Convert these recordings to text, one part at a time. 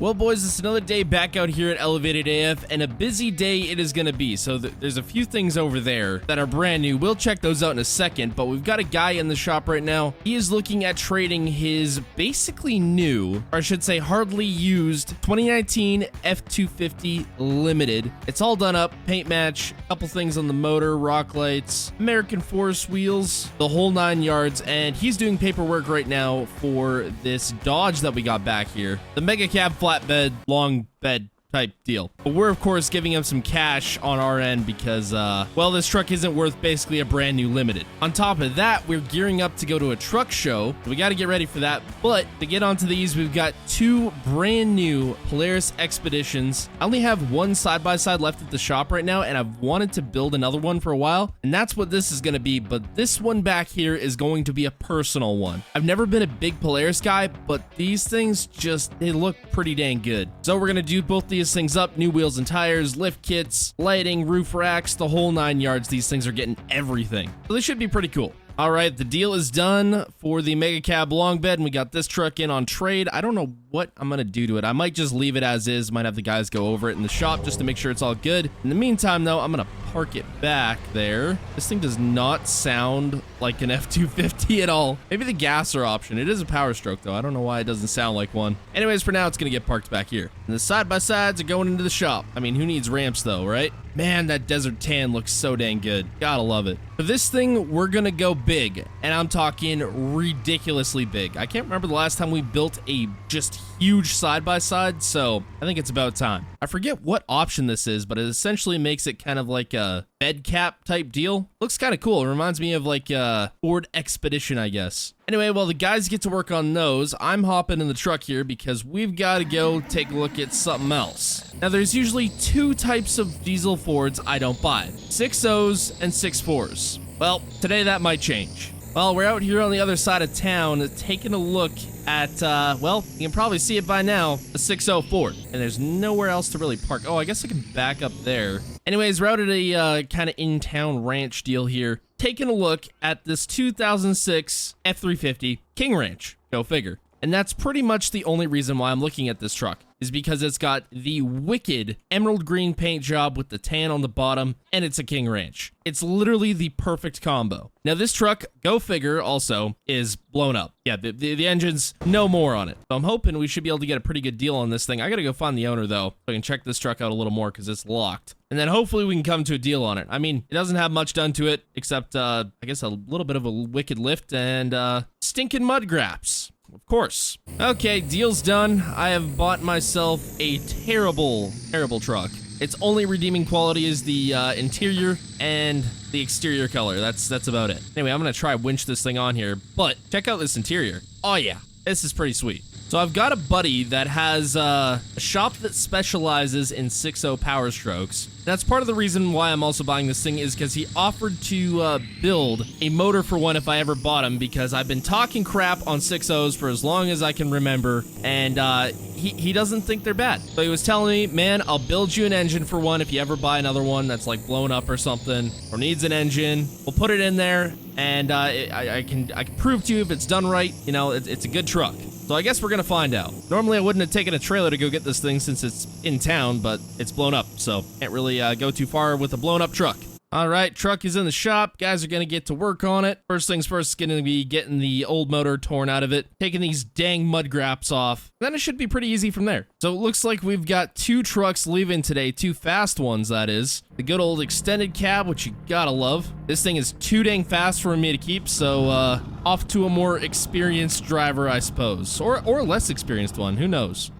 Well, boys, it's another day back out here at Elevated AF, and a busy day it is going to be. So there's a few things over there that are brand new. We'll check those out in a second, but we've got a guy in the shop right now. He is looking at trading his basically new, or I should say hardly used, 2019 F250 Limited. It's all done up, paint match, a couple things on the motor, rock lights, American Forest wheels, the whole 9 yards, and he's doing paperwork right now for this Dodge that we got back here. The Mega Cab flatbed, long bed type deal. But we're, of course, giving him some cash on our end because, well, this truck isn't worth basically a brand new limited. On top of that, we're gearing up to go to a truck show. So we got to get ready for that. But to get onto these, we've got two brand new Polaris Expeditions. I only have one side-by-side left at the shop right now, and I've wanted to build another one for a while. And that's what this is going to be. But this one back here is going to be a personal one. I've never been a big Polaris guy, but these things just, they look pretty dang good. So we're going to do both these things up, new wheels and tires, lift kits, lighting, roof racks, the whole 9 yards. These things are getting everything. So they should be pretty cool. All right, the deal is done for the Mega Cab long bed, and we got this truck in on trade. I don't know what I'm gonna do to it. I might just leave it as is. Might have the guys go over it in the shop just to make sure it's all good. In the meantime, though, I'm gonna park it back there. This thing does not sound like an F250 at all. Maybe the gasser option. It is a Power Stroke, though. I don't know why it doesn't sound like one. Anyways, for now, it's gonna get parked back here. And the side-by-sides are going into the shop. I mean, who needs ramps, though, right? Man, that desert tan looks so dang good. Gotta love it. For this thing, we're gonna go big, and I'm talking ridiculously big. I can't remember the last time we built a just huge side-by-side, so I think it's about time. I forget what option this is, but it essentially makes it kind of like a bed cap type deal. Looks kind of cool. It reminds me of like a Ford Expedition, I guess. Anyway, while the guys get to work on those, I'm hopping in the truck here because we've got to go take a look at something else. Now, there's usually two types of diesel Fords I don't buy, 6.0s and 6.4s. Well, today that might change. Well, we're out here on the other side of town taking a look at, well, you can probably see it by now, a 6.0 Ford. And there's nowhere else to really park. Oh, I guess I can back up there. Anyways, we're out at a kind of in-town ranch deal here, taking a look at this 2006 F350 King Ranch. Go figure. And that's pretty much the only reason why I'm looking at this truck, is because it's got the wicked emerald green paint job with the tan on the bottom, and it's a King Ranch. It's literally the perfect combo. Now, this truck, go figure, also, is blown up. Yeah, the engine's no more on it. So I'm hoping we should be able to get a pretty good deal on this thing. I gotta go find the owner, though, so I can check this truck out a little more, because it's locked. And then hopefully we can come to a deal on it. I mean, it doesn't have much done to it, except, I guess a little bit of a wicked lift and, stinking mud graps. Of course. Okay, deal's done. I have bought myself a terrible, terrible truck. Its only redeeming quality is the interior and the exterior color. That's about it. Anyway, I'm gonna try winch this thing on here, but check out this interior. Oh yeah, this is pretty sweet. So I've got a buddy that has a shop that specializes in 6.0 Power Strokes. That's part of the reason why I'm also buying this thing, is because he offered to build a motor for one if I ever bought him, because I've been talking crap on 6.0s for as long as I can remember, and he doesn't think they're bad. So he was telling me, man, I'll build you an engine for one if you ever buy another one that's like blown up or something, or needs an engine. We'll put it in there, and I can prove to you if it's done right. You know, it's a good truck. So I guess we're gonna find out. Normally I wouldn't have taken a trailer to go get this thing since it's in town, but it's blown up, so can't really go too far with a blown up truck. All right, truck is in the shop. Guys are gonna get to work on it. First things first, gonna be getting the old motor torn out of it, taking these dang mud graps off. Then it should be pretty easy from there. So it looks like we've got two trucks leaving today, two fast ones, that is. The good old extended cab, which you gotta love. This thing is too dang fast for me to keep, so off to a more experienced driver, I suppose. Or less experienced one, who knows?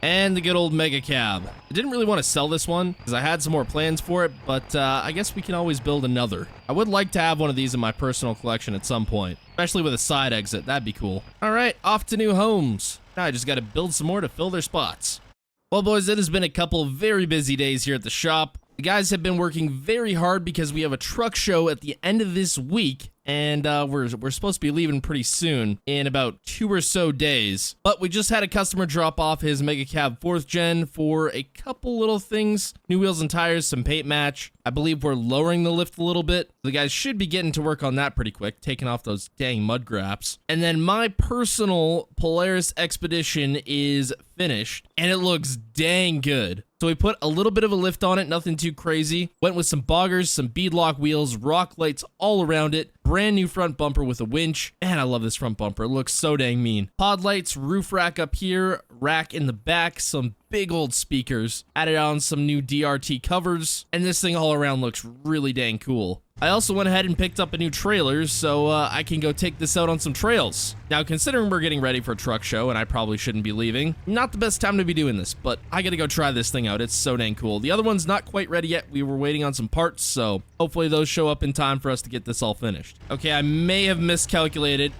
And the good old Mega Cab. I didn't really want to sell this one because I had some more plans for it, but I guess we can always build another. I would like to have one of these in my personal collection at some point, especially with a side exit. That'd be cool. All right, off to new homes. Now I just got to build some more to fill their spots. Well, boys, it has been a couple of very busy days here at the shop. The guys have been working very hard because we have a truck show at the end of this week, and we're supposed to be leaving pretty soon, in about 2 or so days. But we just had a customer drop off his Mega Cab 4th Gen for a couple little things. New wheels and tires, some paint match. I believe we're lowering the lift a little bit. The guys should be getting to work on that pretty quick, taking off those dang mud graps. And then my personal Polaris Expedition is finished, and it looks dang good. So we put a little bit of a lift on it, nothing too crazy. Went with some boggers, some beadlock wheels, rock lights all around it. Brand new front bumper with a winch. Man, I love this front bumper. It looks so dang mean. Pod lights, roof rack up here, rack in the back, some big old speakers. Added on some new DRT covers, and this thing all around looks really dang cool. I also went ahead and picked up a new trailer so I can go take this out on some trails. Now, considering we're getting ready for a truck show and I probably shouldn't be leaving, not the best time to be doing this, but I gotta go try this thing out. It's so dang cool. The other one's not quite ready yet. We were waiting on some parts, so hopefully those show up in time for us to get this all finished. Okay, I may have miscalculated.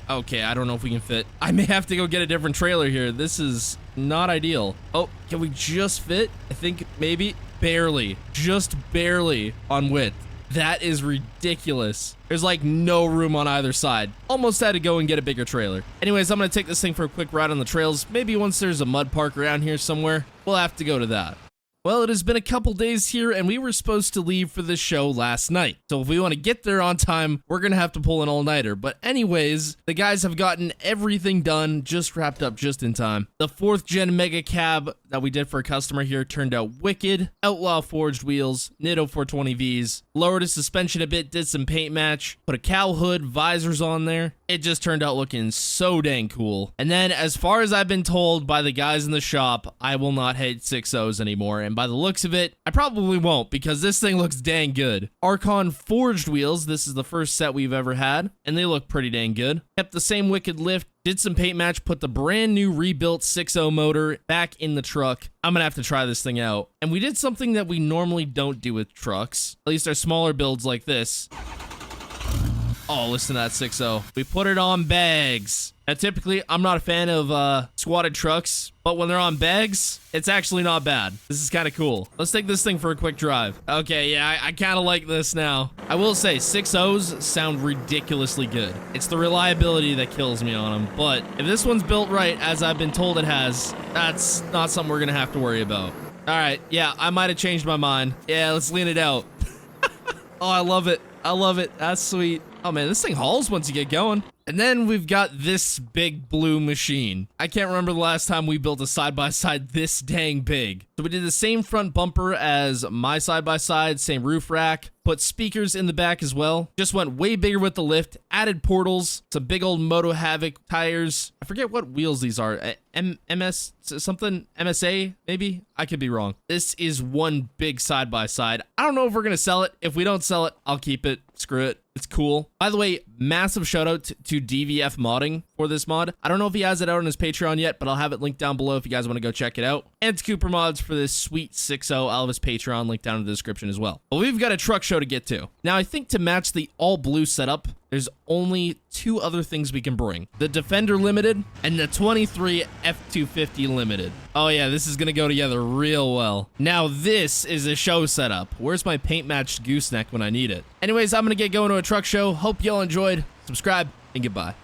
Okay, I don't know if we can fit. I may have to go get a different trailer here. This is not ideal. Oh, can we just fit? I think maybe barely, just barely on width. That is ridiculous. There's like no room on either side. Almost had to go and get a bigger trailer. Anyways, I'm gonna take this thing for a quick ride on the trails. Maybe once there's a mud park around here somewhere, we'll have to go to that. Well, it has been a couple days here, and we were supposed to leave for this show last night. So if we want to get there on time, we're going to have to pull an all-nighter. But anyways, the guys have gotten everything done, just wrapped up just in time. The 4th gen mega cab that we did for a customer here turned out wicked. Outlaw forged wheels, Nitto 420Vs, lowered his suspension a bit, did some paint match, put a cowl hood, visors on there. It just turned out looking so dang cool. And then, as far as I've been told by the guys in the shop, I will not hit 6.0s anymore. And by the looks of it, I probably won't, because this thing looks dang good. Archon forged wheels. This is the first set we've ever had, and they look pretty dang good. Kept the same wicked lift, did some paint match, put the brand new rebuilt 6.0 motor back in the truck. I'm gonna have to try this thing out. And we did something that we normally don't do with trucks, at least our smaller builds like this. Oh, listen to that 6.0. We put it on bags. Now, typically, I'm not a fan of squatted trucks, but when they're on bags, it's actually not bad. This is kind of cool. Let's take this thing for a quick drive. Okay, yeah, I kind of like this now. I will say, 6.0s sound ridiculously good. It's the reliability that kills me on them, but if this one's built right, as I've been told it has, that's not something we're going to have to worry about. All right, yeah, I might have changed my mind. Yeah, let's lean it out. Oh, I love it. I love it. That's sweet. Oh man, this thing hauls once you get going. And then we've got this big blue machine. I can't remember the last time we built a side-by-side this dang big. So we did the same front bumper as my side-by-side, same roof rack, put speakers in the back as well. Just went way bigger with the lift, added portals, some big old Moto Havoc tires. I forget what wheels these are. MS something? MSA maybe? I could be wrong. This is one big side-by-side. I don't know if we're gonna sell it. If we don't sell it, I'll keep it. Screw it. It's cool. By the way, massive shout out to DVF Modding for this mod. I don't know if he has it out on his Patreon yet, but I'll have it linked down below if you guys want to go check it out. And to Cooper Mods for this sweet 6.0 out of his Patreon, link down in the description as well. But we've got a truck show to get to. Now, I think to match the all blue setup, there's only 2 other things we can bring. The Defender Limited and the 23 F250 Limited. Oh yeah, this is gonna go together real well. Now this is a show setup. Where's my paint matched gooseneck when I need it? Anyways, I'm gonna get going to a truck show. Hope y'all enjoyed. Subscribe and goodbye.